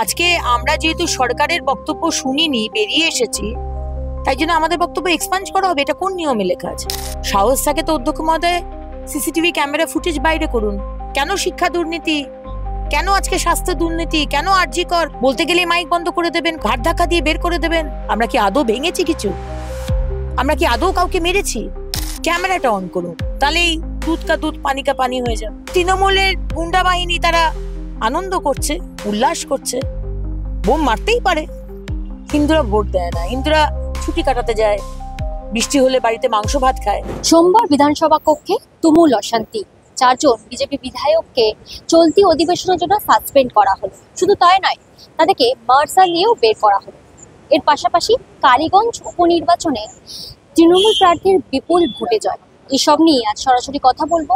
আজকে আমরা যেহেতু সরকারের বক্তব্য শুনিনি, বেরিয়ে এসেছি, তাই জন্য আমাদের বক্তব্য এক্সপাঞ্জ করা হবে। এটা কোন নিয়মে লেখা আছে? সাহস থাকে তো অধ্যক্ষ মহোদয় সিসিটিভি ক্যামেরা ফুটেজ বাইরে করুন। কেন শিক্ষা দুর্নীতি, কেন আজকে স্বাস্থ্য দুর্নীতি, কেন আরজিকর বলতে গেলে মাইক বন্ধ করে দেবেন, ঘাট ধাক্কা দিয়ে বের করে দেবেন? আমরা কি আদৌ ভেঙেছি কিছু? আমরা কি আদৌ কাউকে মেরেছি? ক্যামেরাটা অন করুন, তাহলেই দুধ কা দুধ পানি কা পানি হয়ে যাবে। তৃণমূলের গুন্ডা বাহিনী তারা আনন্দ করছে, উল্লাস করছে, বোম মারতেই পারে। হিন্দুরা ভোট দেয় না, হিন্দুরা ছুটি কাটাতে যায়, বৃষ্টি হলে বাড়িতে মাংস ভাত খায়। সোমবার বিধানসভা কক্ষে তুমুল অশান্তি। 4 জন বিজেপি বিধায়ককে চলতি অধিবেশনের জন্য সাসপেন্ড করা হলো। শুধু তাই নয়, তাদেরকে মার্শাল নিয়েও বের করা হলো। এর পাশাপাশি কালীগঞ্জ উপনির্বাচনে তৃণমূল প্রার্থীর বিপুল ভোটে জয়। এসব নিয়ে আজ সরাসরি কথা বলবো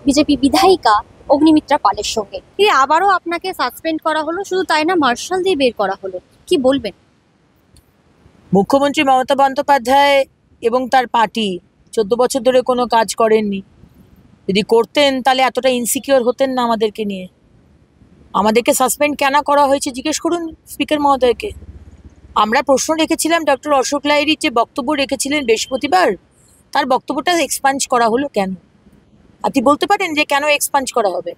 বিজেপি বিধায়িকা অগ্নিমিত্রা পালের সঙ্গে। আবারও আপনাকে সাসপেন্ড করা হলো, শুধু তাই না মার্শাল দিয়ে বের করা হলো, কি বলবেন? মুখ্যমন্ত্রী মমতা বন্দ্যোপাধ্যায় এবং তার পার্টি 14 বছর ধরে কোনো কাজ করেননি। যদি করতেন তাহলে এতটা ইনসিকিউর হতেন না আমাদেরকে নিয়ে। আমাদেরকে সাসপেন্ড কেন করা হয়েছে জিজ্ঞেস করুন স্পিকার মহোদয়কে। আমরা প্রশ্ন রেখেছিলাম, ডক্টর অশোক লাহিড়ী যে বক্তব্য রেখেছিলেন বৃহস্পতিবার, তার বক্তব্যটা এক্সপাঞ্জ করা হলো কেন? আপনি বলতে পারেন যে কেন এক্সপাঞ্জ করা হবে?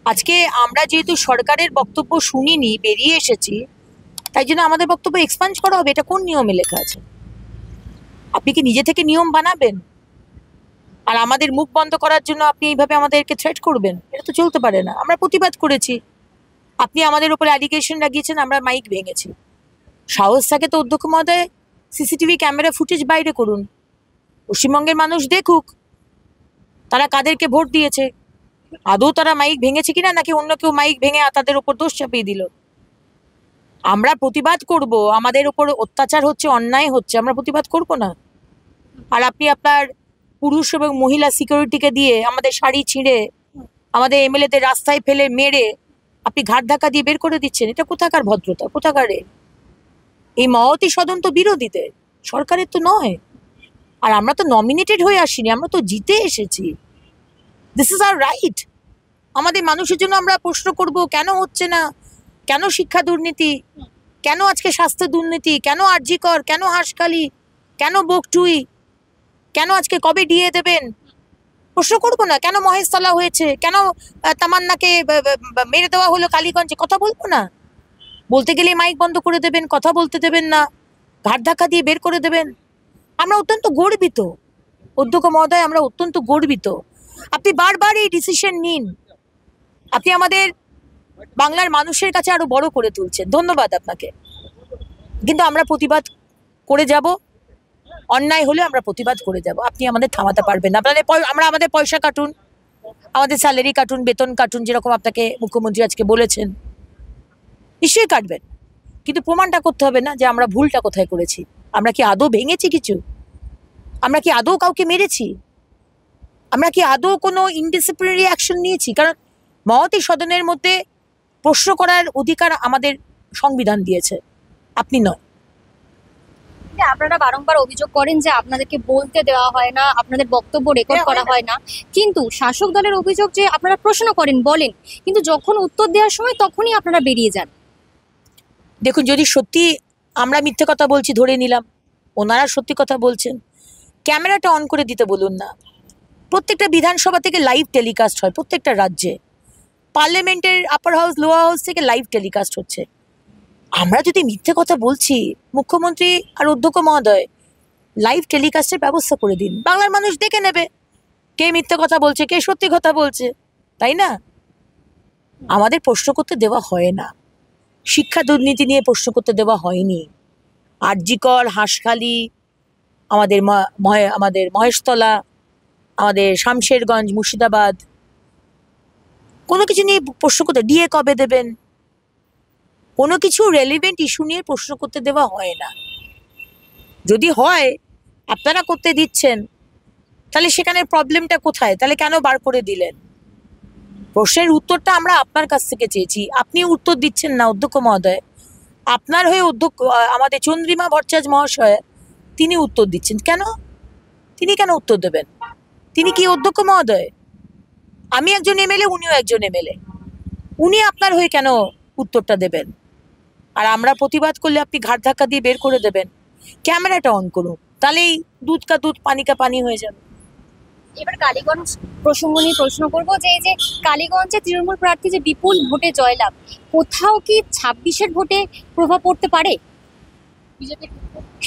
আজকে আমরা যেহেতু সরকারের বক্তব্য শুনিনি, বেরিয়ে এসেছি, তাই জন্য আমাদের বক্তব্য এক্সপাঞ্জ করা হবে। এটা কোন নিয়মে লেখা আছে? আপনি কি নিজে থেকে নিয়ম বানাবেন আর আমাদের মুখ বন্ধ করার জন্য আপনি এইভাবে আমাদেরকে থ্রেট করবেন? এটা তো চলতে পারে না। আমরা প্রতিবাদ করেছি, আপনি আমাদের উপরে অ্যালিগেশন লাগিয়েছেন, আমরা মাইক ভেঙেছি। সাহস থাকে তো অধ্যক্ষ মহোদয় সিসিটিভি ক্যামেরা ফুটেজ বাইরে করুন। পশ্চিমবঙ্গের মানুষ দেখুক তারা কাদেরকে ভোট দিয়েছে, আদৌ তারা মাইক ভেঙেছে কিনা, নাকি অন্য কেউ মাইক ভেঙে তাদের উপর দোষ চাপিয়ে দিল। আমরা প্রতিবাদ করব, আমাদের উপর অত্যাচার হচ্ছে, অন্যায় হচ্ছে, আমরা প্রতিবাদ করব না। আর আপনি আপনার পুরুষ এবং মহিলা সিকিউরিটিকে দিয়ে আমাদের শাড়ি ছিঁড়ে, আমাদের এমএলএদের রাস্তায় ফেলে মেরে আপনি ঘাট ধাক্কা দিয়ে বের করে দিচ্ছেন। এটা কোথাকার ভদ্রতা, কোথাকার? এই মহতী সদন তো বিরোধীদের, সরকারের তো নয়। আর আমরা তো নমিনেটেড হয়ে আসিনি, আমরা তো জিতে এসেছি। This is our right. আমাদের মানুষের জন্য আমরা প্রশ্ন করব, কেন হচ্ছে না, কেন শিক্ষা দুর্নীতি, কেন আজকে স্বাস্থ্য দুর্নীতি, কেন আরজিকর, কেন হাঁসখালি, কেন বকটুই, কেন আজকে কবে ডিএ দেবেন? প্রশ্ন করবো না? কেন মহেশতলা হয়েছে, কেন তামান্নাকে মেরে দেওয়া হলো কালীগঞ্জে? কথা বলবো না? বলতে গেলে মাইক বন্ধ করে দেবেন, কথা বলতে দেবেন না, ঘাট ধাক্কা দিয়ে বের করে দেবেন। আমরা অত্যন্ত গর্বিত অধ্যক্ষ মহোদয়, আমরা অত্যন্ত গর্বিত। আপনি বারবার এই ডিসিশন নিন, আপনি আমাদের বাংলার মানুষের কাছে আরো বড় করে তুলছেন, ধন্যবাদ আপনাকে। কিন্তু আমরা প্রতিবাদ করে যাব, অন্যায় হলে আমরা প্রতিবাদ করে যাব। আপনি আমাদের থামাতে পারবেন না। আমরা আমাদের পয়সা কাটুন, আমাদের স্যালারি কাটুন, বেতন কাটুন, যেরকম আপনাকে মুখ্যমন্ত্রী আজকে বলেছেন, নিশ্চয়ই কাটবেন। কিন্তু প্রমাণটা করতে হবে না যে আমরা ভুলটা কোথায় করেছি। আমরা কি আদৌ ভেঙেছি কিছু? আমরা কি আদৌ কাউকে মেরেছি? আমরা কি আদৌ কোনো ইনডিসিপ্লিনারি অ্যাকশন নিয়েছি? কারণ মহতী সদনের মধ্যে প্রশ্ন করার অধিকার আমাদের সংবিধান দিয়েছে, আপনি নয়। আপনারা বারংবার অভিযোগ করেন যে আপনাদেরকে বলতে দেওয়া হয় না, আপনাদের বক্তব্য রেকর্ড করা হয় না, কিন্তু শাসক দলের অভিযোগ যে আপনারা প্রশ্ন করেন, বলেন, কিন্তু যখন উত্তর দেওয়ার সময় তখনই আপনারা বেরিয়ে যান। দেখুন, যদি সত্যি আমরা মিথ্যে কথা বলছি ধরে নিলাম, ওনারা সত্যি কথা বলছেন, ক্যামেরাটা অন করে দিতে বলুন না। প্রত্যেকটা বিধানসভা থেকে লাইভ টেলিকাস্ট হয়, প্রত্যেকটা রাজ্যে। পার্লামেন্টের আপার হাউস, লোয়ার হাউস থেকে লাইভ টেলিকাস্ট হচ্ছে। আমরা যদি মিথ্যে কথা বলছি, মুখ্যমন্ত্রী আর অধ্যক্ষ মহোদয় লাইভ টেলিকাস্টের ব্যবস্থা করে দিন, বাংলার মানুষ দেখে নেবে কে মিথ্যে কথা বলছে, কে সত্যি কথা বলছে, তাই না? আমাদের প্রশ্ন করতে দেওয়া হয় না, শিক্ষা দুর্নীতি নিয়ে প্রশ্ন করতে দেওয়া হয়নি। আরজিকর, হাঁসখালি, আমাদের মহেশতলা, আমাদের শামশেরগঞ্জ, মুর্শিদাবাদ, কোনো কিছু নিয়ে প্রশ্ন করতে, ডিএ কবে দেবেন, কোনো কিছু রেলিভেন্ট ইস্যু নিয়ে প্রশ্ন করতে দেওয়া হয় না। যদি হয় আপনারা করতে দিচ্ছেন, তাহলে সেখানে প্রবলেমটা কোথায়? তাহলে কেন বার করে দিলেন? প্রশ্নের উত্তরটা আমরা আপনার কাছ থেকে চেয়েছি, আপনি উত্তর দিচ্ছেন না অধ্যক্ষ মহোদয়। আপনার হয়ে আমাদের চন্দ্রিমা ভট্টাচার্য মহাশয় তিনি উত্তর দিচ্ছেন কেন? তিনি কেন উত্তর দেবেন? তিনি কি অধ্যক্ষ মহোদয়? আমি একজন এমএলএ, উনিও একজন এমএলএ, উনি আপনার হয়ে কেন উত্তরটা দেবেন। আর আমরা প্রতিবাদ করলে আপনি ঘাট ধাক্কা দিয়ে বের করে দেবেন। ক্যামেরাটা অন করুন, তাহলেই দুধ কা দুধ পানি কা পানি হয়ে যাবে। এবার কালীগঞ্জ প্রসঙ্গ নিয়ে প্রশ্ন করবো যে এই যে কালীগঞ্জে তৃণমূল প্রার্থী যে বিপুল ভোটে জয়লাভ, কোথাও কি 26-এর ভোটে প্রভাব পড়তে পারে বিজেপির?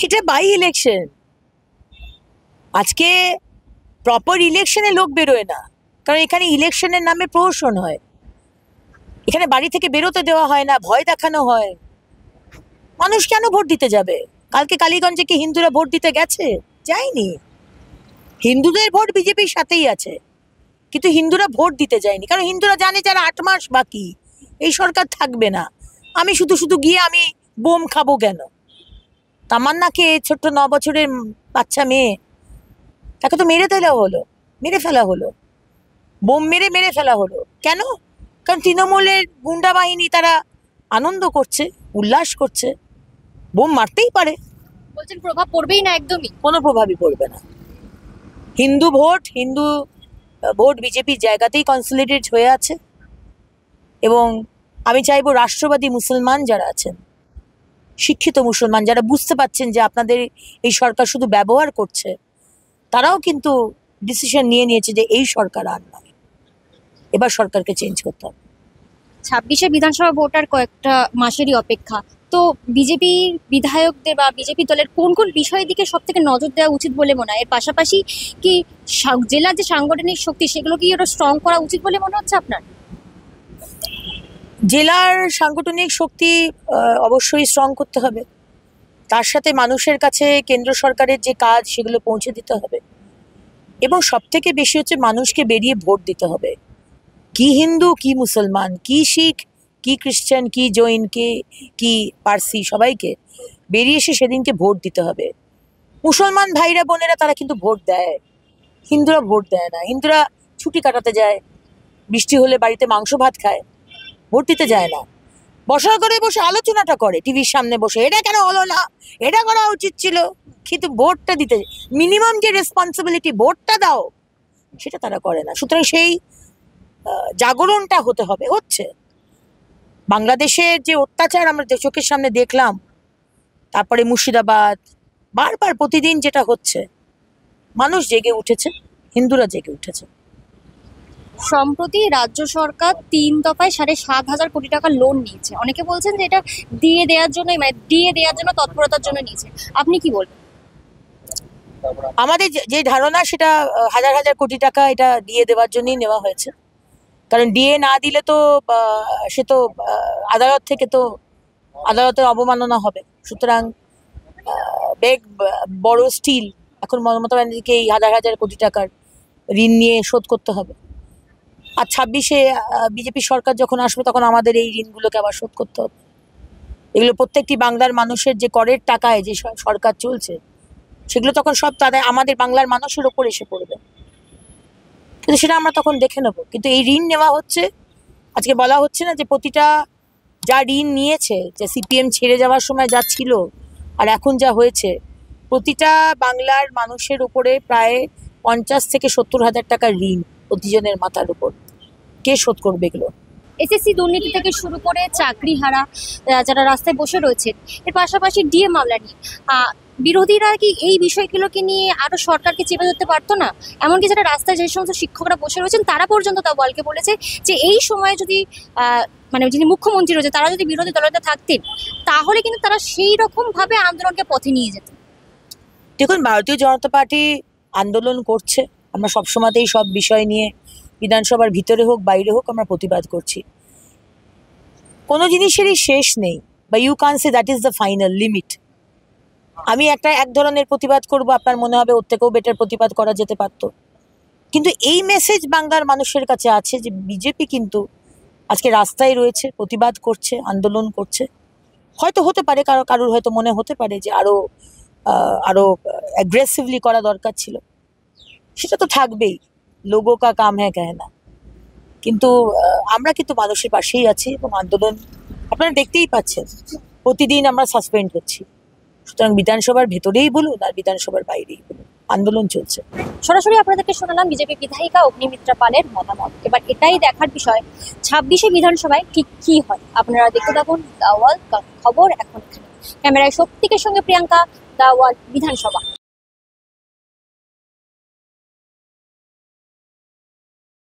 এটা বাই ইলেকশন, আজকে প্রপার ইলেকশনে লোক বেরোয় না, কারণ এখানে ইলেকশনের নামে প্রহসন হয়। এখানে বাড়ি থেকে বেরোতে দেওয়া হয় না, ভয় দেখানো হয়। মানুষ কেন ভোট দিতে যাবে? কালকে কালীগঞ্জে কি হিন্দুরা ভোট দিতে গেছে? যায়নি। হিন্দুদের ভোট বিজেপির সাথেই আছে, কিন্তু হিন্দুরা ভোট দিতে যায়নি, কারণ হিন্দুরা জানে যারা 8 মাস বাকি এই সরকার থাকবে না, আমি শুধু শুধু গিয়ে আমি বোম খাবো কেন? তামান্নাকে, ছোট্ট 9 বছরের বাচ্চা মেয়ে, তাকে তো মেরে ফেলা হলো, বোম মেরে ফেলা হলো। কেন? কারণ তৃণমূলের গুন্ডা বাহিনী তারা আনন্দ করছে, উল্লাস করছে। বোম মারতেই পারে, বলছেন প্রভাব পড়বেই না, একদমই কোনো প্রভাবই পড়বে না। হিন্দু ভোট বিজেপির জায়গাতেই কনসলিডেট হয়ে আছে, এবং আমি চাইবো রাষ্ট্রবাদী মুসলমান যারা আছেন, শিক্ষিত মুসলমান যারা বুঝতে পারছেন যে আপনাদের এই সরকার শুধু ব্যবহার করছে, তারাও কিন্তু ডিসিশন নিয়েছে যে এই সরকার আর নয়, এবার সরকারকে চেঞ্জ করতে হবে। 26-এ বিধানসভা ভোট আর কয়েকটা মাসেরই অপেক্ষা। তো বিজেপি বিধায়কদের বা বিজেপি দলের কোন কোন বিষয়ের দিকে সব থেকে নজর দেওয়া উচিত বলে মনে হয়? এর পাশাপাশি কি জেলার যে সাংগঠনিক শক্তি সেগুলো কি আরো স্ট্রং করা উচিত বলে মনে হচ্ছে আপনার? জেলার সাংগঠনিক শক্তি অবশ্যই স্ট্রং করতে হবে, তার সাথে মানুষের কাছে কেন্দ্র সরকারের যে কাজ সেগুলো পৌঁছে দিতে হবে, এবং সব থেকে বেশি হচ্ছে মানুষকে বেরিয়ে ভোট দিতে হবে। কি হিন্দু, কি মুসলমান, কি শিখ, কি খ্রিস্টান, কি জৈন, কি পার্সি, সবাইকে বেরিয়ে এসে সেদিনকে ভোট দিতে হবে। মুসলমান ভাইরা বোনেরা তারা কিন্তু ভোট দেয়, হিন্দুরা ভোট দেয় না। হিন্দুরা ছুটি কাটাতে যায়, বৃষ্টি হলে বাড়িতে মাংস ভাত খায়, ভোট দিতে যায় না। বসা করে বসে আলোচনাটা করে টিভির সামনে বসে, এটা কেন হলো না, এটা করা উচিত ছিল, কিন্তু ভোটটা দিতে, মিনিমাম যে রেসপন্সিবিলিটি ভোটটা দাও, সেটা তারা করে না। সুতরাং সেই জাগরণটা হতে হবে, হচ্ছে। বাংলাদেশের যে অত্যাচার আমরা চোখের সামনে দেখলাম, তারপরে মুর্শিদাবাদ, বারবার প্রতিদিন যেটা হচ্ছে, মানুষ জেগে উঠেছে, হিন্দুরা জেগে উঠেছে। সম্প্রতি রাজ্য সরকার 3 দফায় 7,500 কোটি টাকা লোন নিয়েছে। অনেকে বলছেন যে এটা দিয়ে দেওয়ার জন্য তৎপরতার জন্য নিয়েছে। আপনি কি বলবেন? আমাদের যে ধারণা সেটা হাজার হাজার কোটি টাকা এটা দিয়ে দেওয়ার জন্যই নেওয়া হয়েছে, কারণ দিয়ে না দিলে তো সে তো আদালত থেকে তো আদালতের অবমাননা হবে। সুতরাং বড় স্টিল এখন মমতা ব্যানার্জিকে এই হাজার হাজার কোটি টাকার ঋণ নিয়ে শোধ করতে হবে। আর 26-এ বিজেপি সরকার যখন আসবে তখন আমাদের এই ঋণগুলোকে আবার শোধ করতে হবে। এগুলো প্রত্যেকটি বাংলার মানুষের যে করের টাকায় যে সরকার চলছে, সেগুলো তখন সব আমাদের বাংলার মানুষের ওপর এসে পড়বে, কিন্তু সেটা আমরা তখন দেখে নেব। কিন্তু এই ঋণ নেওয়া হচ্ছে, আজকে বলা হচ্ছে না যে প্রতিটা যা ঋণ নিয়েছে, যে সিপিএম ছেড়ে যাওয়ার সময় যা ছিল আর এখন যা হয়েছে, প্রতিটা বাংলার মানুষের উপরে প্রায় 50 থেকে 70 হাজার টাকার ঋণ প্রতিজনের মাথার উপর। কে শোধ করবে এগুলো? এসএসসি দুর্নীতি থেকে শুরু করে চাকরি হারা যারা রাস্তায় বসে রয়েছেন, এর পাশাপাশি ডিএ মামলা নিয়ে বিরোধীরা কি এই বিষয়গুলোকে নিয়ে আরো সরকারকে চেপে ধরতে পারতো না? এমনকি যারা রাস্তায় যে সমস্ত শিক্ষকরা বসে রয়েছেন তারা পর্যন্ত তা বলকে বলেছে যে এই সময় যদি মানে যিনি মুখ্যমন্ত্রী রয়েছে তারা যদি বিরোধী দলনেতা থাকতেন, তাহলে কিন্তু তারা সেই রকম ভাবে আন্দোলনকে পথে নিয়ে যেত। দেখুন, ভারতীয় জনতা পার্টি আন্দোলন করছে, আমরা সবসময়তেই সব বিষয় নিয়ে বিধানসভার ভিতরে হোক বাইরে হোক আমরা প্রতিবাদ করছি। কোনো জিনিসেরই শেষ নেই, বা you can say that is the final limit. আমি এক ধরনের প্রতিবাদ করব, আপনার মনে হবে ওর থেকেও বেটার প্রতিবাদ করা যেতে পারত, কিন্তু এই মেসেজ বাংলার মানুষের কাছে আছে যে বিজেপি কিন্তু আজকে রাস্তায় রয়েছে, প্রতিবাদ করছে, আন্দোলন করছে। হয়তো হতে পারে কারোর হয়তো মনে হতে পারে যে আরো অ্যাগ্রেসিভলি করা দরকার ছিল, সেটা তো থাকবেই, লোগো কা কাম হ্যাঁ কেহনা। কিন্তু আমরা কিন্তু মানুষের পাশেই আছি, এবং আন্দোলন আপনারা দেখতেই পাচ্ছেন, প্রতিদিন আমরা সাসপেন্ড হচ্ছি। সুতরাং বিধানসভার ভেতরেই বলুন আর বিধানসভার বাইরেই বলুন, আন্দোলন চলছে। সরাসরি আপনাদেরকে শোনালাম বিজেপি বিধায়িকা অগ্নিমিত্রা পালের মতামত। এবার এটাই দেখার বিষয় 26শে বিধানসভায় ঠিক কি হয়। আপনারা দেখতে থাকুন দ্য ওয়াল খবর এখন এখানে। ক্যামেরায় শক্তিকের সঙ্গে প্রিয়াঙ্কা, দ্য ওয়াল বিধানসভা।